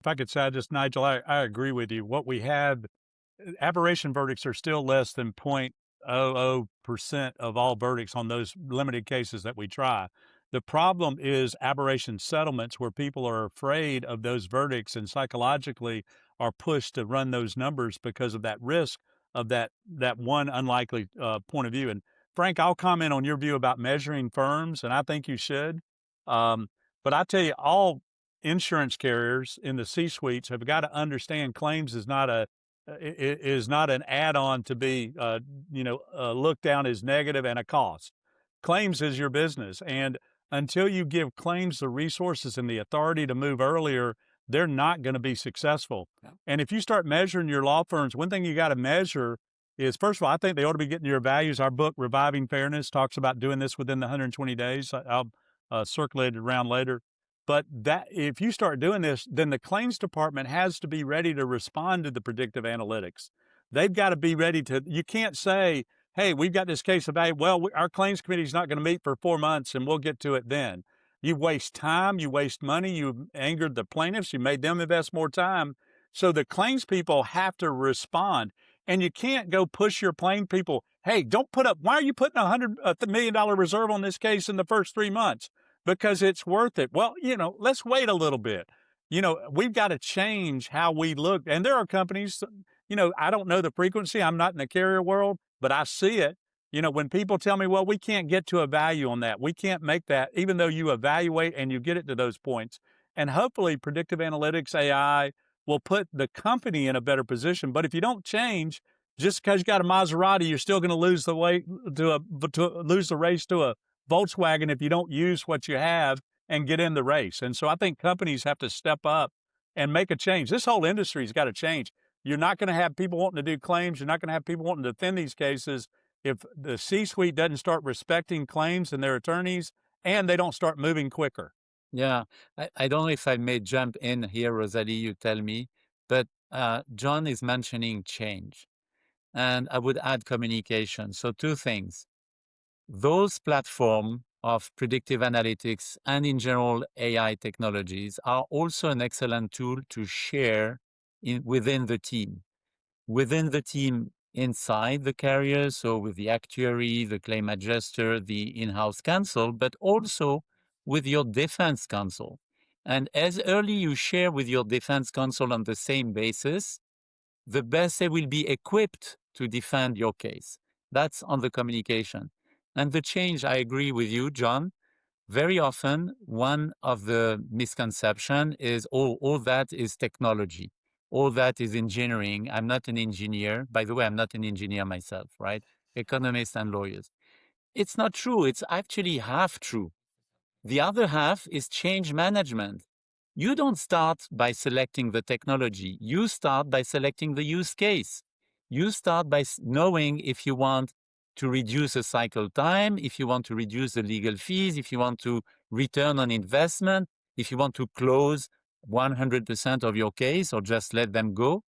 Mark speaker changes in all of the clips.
Speaker 1: If I could say, Nigel, I agree with you. What we have, aberration verdicts are still less than 0.00% of all verdicts on those limited cases that we try. The problem is aberration settlements where people are afraid of those verdicts and psychologically are pushed to run those numbers because of that risk of that one unlikely point of view. And Frank, I'll comment on your view about measuring firms, and I think you should. Um, but I tell you, all insurance carriers in the C-suites have got to understand claims is not an add-on to be looked down as negative and a cost. Claims is your business, and until you give claims the resources and the authority to move earlier, they're not going to be successful. Yeah. And if you start measuring your law firms, one thing you got to measure is, first of all, I think they ought to be getting your values. Our book, Reviving Fairness, talks about doing this within the 120 days. I'll circulate it around later. But that if you start doing this, then the claims department has to be ready to respond to the predictive analytics. They've got to be ready to, you can't say, hey, we've got this case evaluated. Well, our claims committee is not going to meet for 4 months and we'll get to it then. You waste time, you waste money, you angered the plaintiffs, you made them invest more time. So the claims people have to respond. And you can't go push your claim people, hey, don't put up, why are you putting $100 million reserve on this case in the first 3 months? Because it's worth it. Well, let's wait a little bit. We've got to change how we look. And there are companies, I don't know the frequency. I'm not in the carrier world, but I see it. When people tell me, well, we can't get to a value on that. We can't make that, even though you evaluate and you get it to those points. And hopefully predictive analytics, AI will put the company in a better position. But if you don't change, just because you got a Maserati, you're still going to lose the way to lose the race to a Volkswagen if you don't use what you have and get in the race. And so I think companies have to step up and make a change. This whole industry's got to change. You're not going to have people wanting to do claims. You're not going to have people wanting to defend these cases if the C-suite doesn't start respecting claims and their attorneys and they don't start moving quicker.
Speaker 2: Yeah, I don't know if I may jump in here, Rosalie, you tell me, but John is mentioning change, and I would add communication. So two things. Those platforms of predictive analytics and in general AI technologies are also an excellent tool to share within the team. Within the team inside the carrier, so with the actuary, the claim adjuster, the in-house counsel, but also with your defense counsel. And as early you share with your defense counsel on the same basis, the best they will be equipped to defend your case. That's on the communication. And the change, I agree with you, John. Very often, one of the misconception is, oh, all that is technology. All that is engineering. I'm not an engineer. By the way, I'm not an engineer myself, right? Economists and lawyers. It's not true. It's actually half true. The other half is change management. You don't start by selecting the technology. You start by selecting the use case. You start by knowing if you want to reduce the cycle time, if you want to reduce the legal fees, if you want to return on investment, if you want to close 100% of your case or just let them go.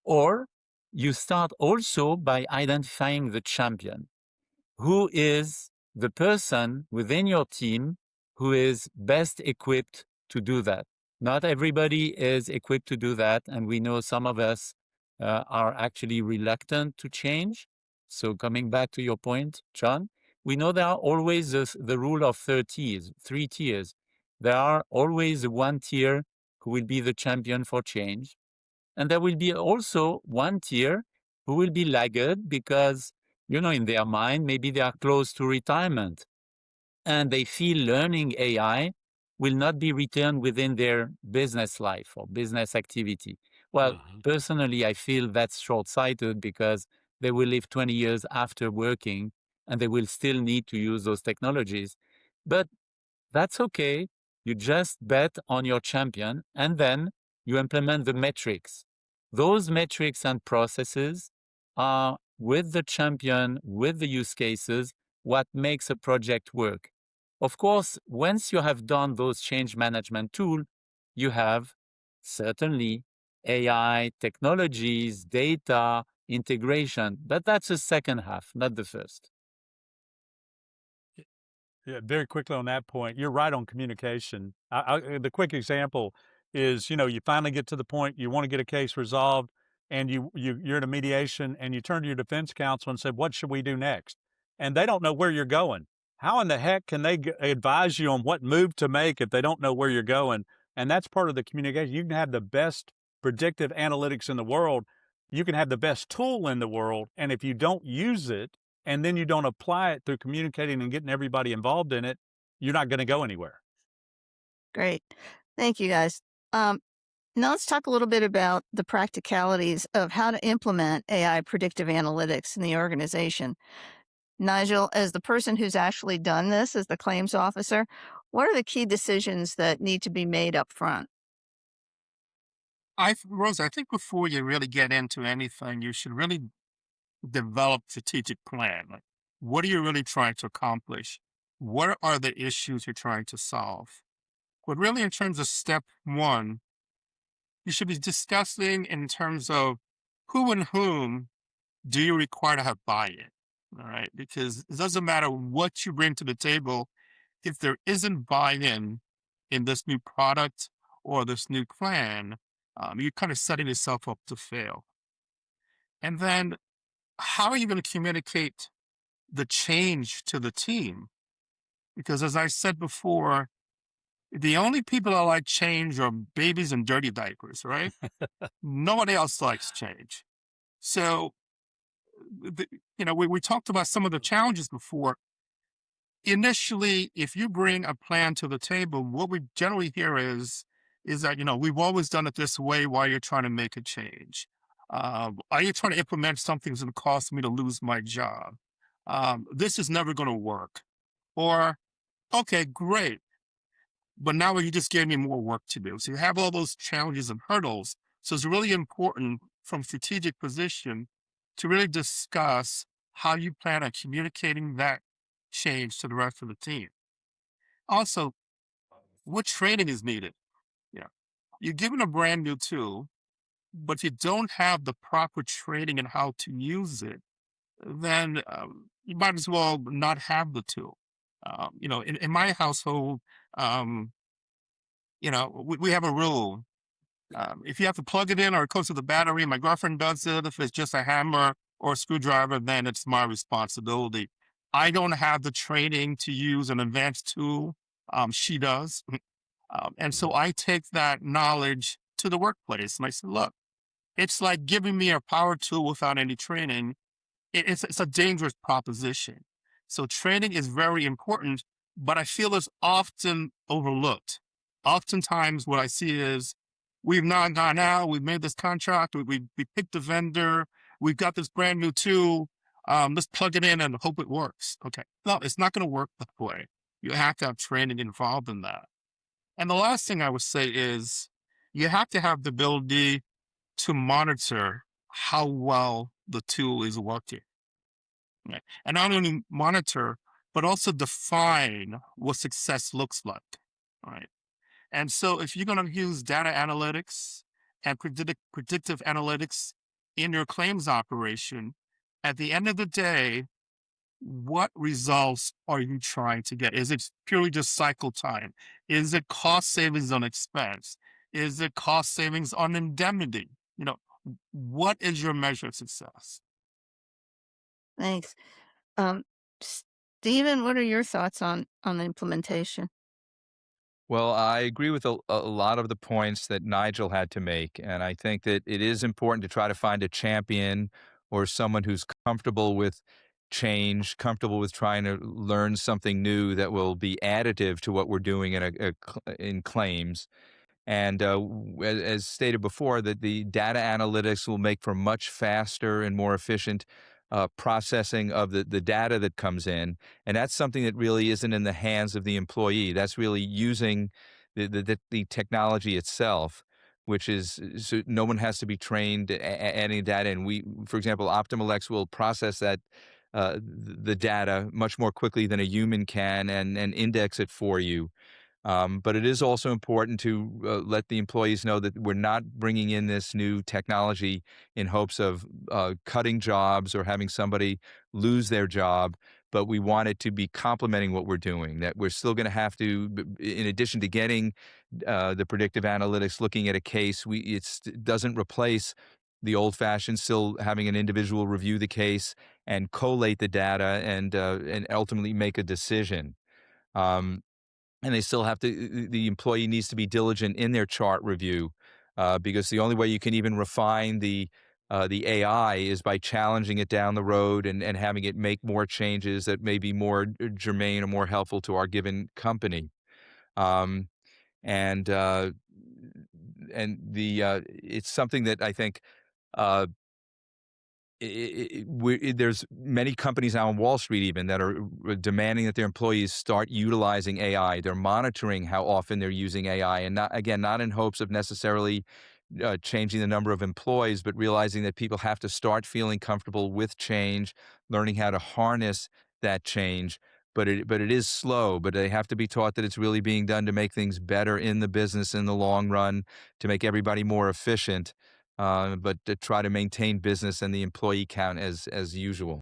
Speaker 2: Or you start also by identifying the champion. Who is the person within your team who is best equipped to do that? Not everybody is equipped to do that. And we know some of us are actually reluctant to change. So coming back to your point, John, we know there are always the rule of 3 tiers. There are always one tier who will be the champion for change. And there will be also one tier who will be laggard because, in their mind, maybe they are close to retirement and they feel learning AI will not be returned within their business life or business activity. Well, personally, I feel that's short-sighted because they will live 20 years after working and they will still need to use those technologies. But that's okay. You just bet on your champion and then you implement the metrics. Those metrics and processes are with the champion, with the use cases, what makes a project work. Of course, once you have done those change management tools, you have certainly AI, technologies, data, integration, but that's the second half, not the first.
Speaker 1: Yeah, very quickly on that point, you're right on communication. The quick example, is, you finally get to the point you want to get a case resolved, and you're in a mediation, and you turn to your defense counsel and say, "What should we do next?" And they don't know where you're going. How in the heck can they advise you on what move to make if they don't know where you're going? And that's part of the communication. You can have the best predictive analytics in the world. You can have the best tool in the world. And if you don't use it and then you don't apply it through communicating and getting everybody involved in it, you're not going to go anywhere.
Speaker 3: Great. Thank you, guys. Um, Now let's talk a little bit about the practicalities of how to implement AI predictive analytics in the organization. Nigel, as the person who's actually done this as the claims officer, what are the key decisions that need to be made up front?
Speaker 4: Rose, I think before you really get into anything, you should really develop strategic plan. Like, what are you really trying to accomplish? What are the issues you're trying to solve? But really, in terms of step one, you should be discussing in terms of who and whom do you require to have buy-in. All right, because it doesn't matter what you bring to the table if there isn't buy-in in this new product or this new plan. You're kind of setting yourself up to fail. And then how are you going to communicate the change to the team? Because as I said before, the only people that like change are babies in dirty diapers, right? Nobody else likes change. So, the, we talked about some of the challenges before. Initially, if you bring a plan to the table, what we generally hear is that we've always done it this way. Why you're trying to make a change? Are you trying to implement something that's going to cost me to lose my job? This is never going to work. Or okay, great, but now you just gave me more work to do. So you have all those challenges and hurdles. So it's really important from strategic position to really discuss how you plan on communicating that change to the rest of the team. Also, what training is needed? Yeah. You're given a brand new tool, but you don't have the proper training in how to use it, then you might as well not have the tool. In my household, um, we have a rule. If you have to plug it in or it goes to the battery, my girlfriend does it. If it's just a hammer or a screwdriver, then it's my responsibility. I don't have the training to use an advanced tool. She does. And so I take that knowledge to the workplace and I say, look, it's like giving me a power tool without any training. It's a dangerous proposition. So training is very important, but I feel it's often overlooked. Oftentimes, what I see is we've not gone out, we've made this contract, we picked a vendor, we've got this brand new tool. Let's plug it in and hope it works. Okay, no, it's not going to work that way. You have to have training involved in that. And the last thing I would say is you have to have the ability to monitor how well the tool is working. Right? And not only monitor, but also define what success looks like. Right. And so if you're going to use data analytics and predictive analytics in your claims operation, at the end of the day, what results are you trying to get? Is it purely just cycle time? Is it cost savings on expense? Is it cost savings on indemnity? What is your measure of success?
Speaker 3: Thanks. Um, Stephen, what are your thoughts on the implementation?
Speaker 5: Well, I agree with a lot of the points that Nigel had to make. And I think that it is important to try to find a champion or someone who's comfortable with change, comfortable with trying to learn something new that will be additive to what we're doing in claims. And as stated before, that the data analytics will make for much faster and more efficient processing of the data that comes in. And that's something that really isn't in the hands of the employee. That's really using the technology itself, which is so no one has to be trained adding data. And we, for example, OptimalX will process the data much more quickly than a human can and index it for you. But it is also important to let the employees know that we're not bringing in this new technology in hopes of cutting jobs or having somebody lose their job. but we want it to be complementing what we're doing. That we're still going to have to, in addition to getting the predictive analytics, looking at a case, it doesn't replace the old-fashioned still having an individual review the case and collate the data and ultimately make a decision. Um, and they still have to. The employee needs to be diligent in their chart review, because the only way you can even refine the AI is by challenging it down the road and having it make more changes that may be more germane or more helpful to our given company. Um, and it's something that I think uh, there's many companies now on Wall Street even that are demanding that their employees start utilizing AI. They're monitoring how often they're using AI, and not in hopes of necessarily changing the number of employees, but realizing that people have to start feeling comfortable with change, learning how to harness that change. But it is slow. But they have to be taught that it's really being done to make things better in the business in the long run, to make everybody more efficient, but to try to maintain business and the employee count as usual.